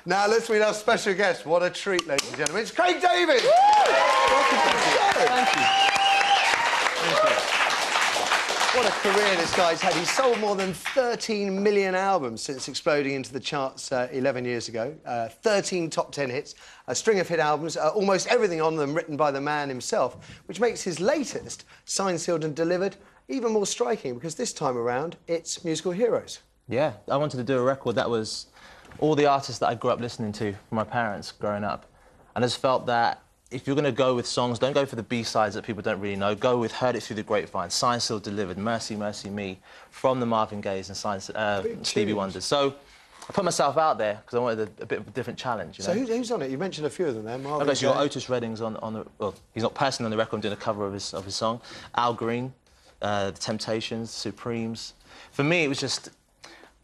Now let's meet our special guest. What a treat, ladies and gentlemen. It's Craig David! Welcome to the show. Thank you. What a career this guy's had. He's sold more than 13 million albums since exploding into the charts 11 years ago. 13 top 10 hits, a string of hit albums, almost everything on them written by the man himself, which makes his latest, Signed, Sealed and Delivered, even more striking because this time around it's Musical Heroes. Yeah, I wanted to do a record that was all the artists that I grew up listening to from my parents growing up. And I just felt that if you're going to go with songs, don't go for the B-sides that people don't really know. Go with Heard It Through the Grapevine, Signed, Sealed, Delivered, Mercy, Mercy Me, from the Marvin Gayes and Stevie Wonders. So I put myself out there because I wanted a bit of a different challenge. You know? So who's on it? You mentioned a few of them there. Marvin Gaye. You've got Otis Redding's on the... Well, he's not personally on the record. I'm doing a cover of his song. Al Green, The Temptations, Supremes. For me, it was just...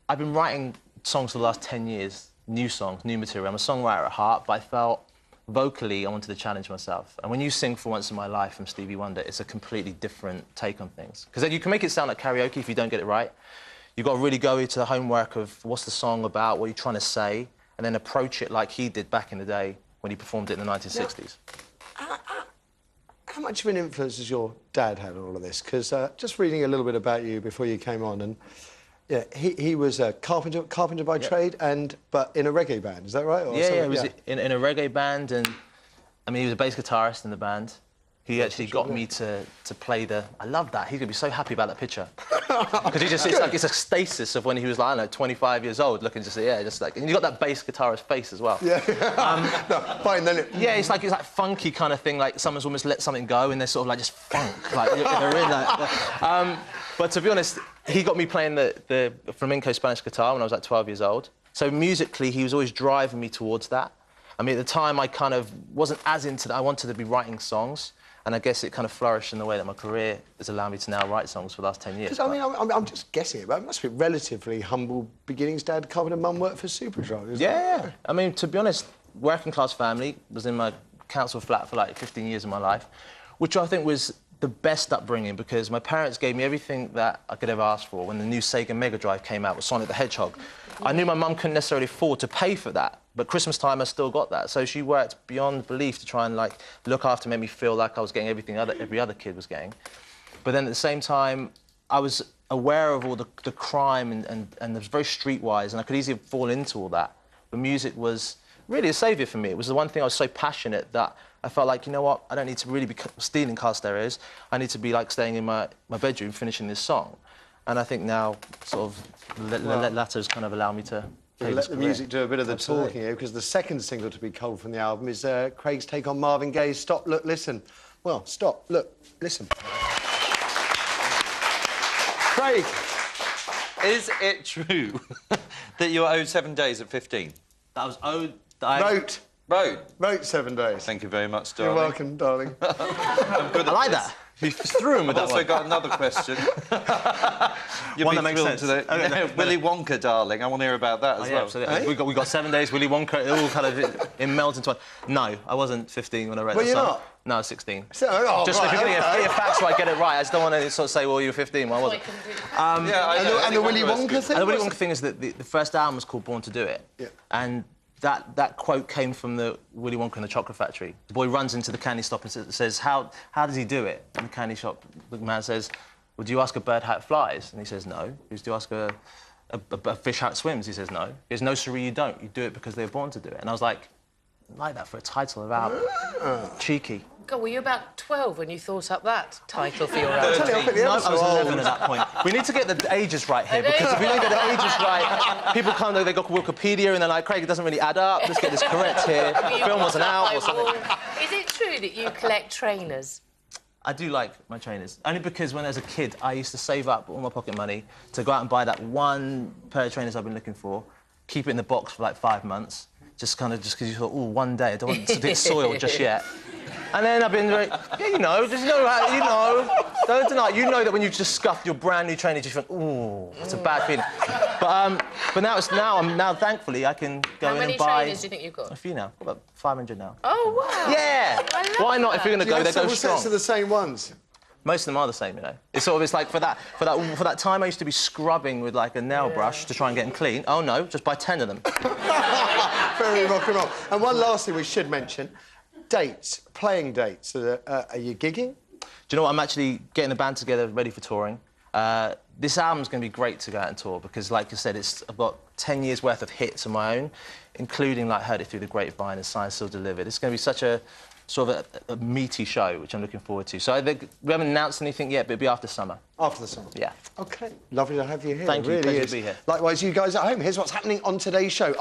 I've been writing songs for the last 10 years, new songs, new material. I'm a songwriter at heart, but I felt vocally I wanted to challenge myself. And when you sing For Once in My Life from Stevie Wonder, it's a completely different take on things. Because you can make it sound like karaoke if you don't get it right. You've got to really go into the homework of what's the song about, what you're trying to say, and then approach it like he did back in the day when he performed it in the 1960s. Now, how much of an influence has your dad had on all of this? Because just reading a little bit about you before you came on, and yeah, he was a carpenter by trade, but in a reggae band, is that right? Or yeah, he was in a reggae band, and I mean, he was a bass guitarist in the band. He actually got me to play the... I love that. He's going to be so happy about that picture. Because it's a stasis of when he was, like, I don't know, 25 years old, looking just, yeah, just like... And you got that bass guitarist face as well. Yeah. No, fine, then yeah, it's like funky kind of thing, like someone's almost let something go and they're sort of like just funk, like they're in that. But to be honest, he got me playing the flamenco Spanish guitar when I was like 12 years old. So musically, he was always driving me towards that. I mean, at the time, I kind of wasn't as into that. I wanted to be writing songs. And I guess it kind of flourished in the way that my career has allowed me to now write songs for the last 10 years. Because, I mean, I'm just guessing, but it must be relatively humble beginnings. Dad, carpenter, mum worked for Superdrug, yeah. I mean, to be honest, working-class family, was in my council flat for, like, 15 years of my life, which I think was the best upbringing because my parents gave me everything that I could ever ask for. When the new Sega Mega Drive came out with Sonic the Hedgehog, I knew my mum couldn't necessarily afford to pay for that, but Christmas time I still got that. So she worked beyond belief to try and, like, look after, make me feel like I was getting everything every other kid was getting. But then at the same time, I was aware of all the crime and it was very streetwise, and I could easily fall into all that. But music was really a saviour for me. It was the one thing I was so passionate that I felt like, you know what, I don't need to really be stealing car stereos. I need to be, like, staying in my bedroom finishing this song. And I think now, sort of, the latter's kind of allowed me to... Let the music do a bit of the talking here, because the second single to be culled from the album is Craig's take on Marvin Gaye's Stop, Look, Listen. Well, stop, look, listen. Craig! Is it true that you were owed 7 days at 15? That was owed... Wrote 7 days. Thank you very much, darling. You're welcome, darling. I'm good at I like that. You threw him with that one. I've also got another question. One that makes sense. Willy Wonka, darling. I want to hear about that as well. Absolutely. Hey? We got 7 days, Willy Wonka, it all kind of it melds into one. No, I wasn't 15 when I wrote that song. Well, you're not? No, I was 16. So, just right, if you get your facts right, get it right. I just don't want to sort of say, well, you were 15, well, I wasn't. And the Willy Wonka thing? And the Willy Wonka thing is that the first album was called Born to Do It. Yeah. And that quote came from the Willy Wonka and the Chocolate Factory. The boy runs into the candy shop and says, how does he do it? And the candy shop, the man says, well, do you ask a bird how it flies? And he says, no. Do you ask a fish how it swims? He says, no. He says, no, sirree, you don't. You do it because they were born to do it. And I was like that for a title of album. Cheeky. God, were you about 12 when you thought up that title for your album? No, I was 11 at that point. We need to get the ages right here, because if we don't get the ages right, people come, they got Wikipedia and they're like, Craig, it doesn't really add up, let's get this correct here. The film wasn't out or something. Is it true that you collect trainers? I do like my trainers, only because when I was a kid, I used to save up all my pocket money to go out and buy that one pair of trainers I've been looking for, keep it in the box for like 5 months, just because you thought, oh, one day, I don't want it to get soiled just yet. And then I've been very... Yeah, you know, don't deny it. You know that when you just scuffed your brand new trainers, you think, ooh, it's a bad feeling. But now, thankfully, I can go in and buy... How many trainers do you think you've got? A few now, about 500 now. Oh, wow. Yeah! Why not? If you're going to go, they go strong. Sets of the same ones? Most of them are the same, you know. It's sort of, it's like for that time I used to be scrubbing with like a nail brush to try and get them clean. Oh no, just buy 10 of them. Very rock and roll. And one last thing we should mention, dates, playing dates. Are you gigging? Do you know what? I'm actually getting the band together, ready for touring. This album's going to be great to go out and tour because, like I said, I've got 10 years' worth of hits of my own, including, like, Heard It Through the Grapevine and Signed, Sealed, Delivered. It's going to be such a sort of a meaty show, which I'm looking forward to. So we haven't announced anything yet, but it'll be after summer. After the summer? Yeah. OK. Lovely to have you here. Thank you. It really Pleasure is. to be here. Likewise, you guys at home, here's what's happening on today's show.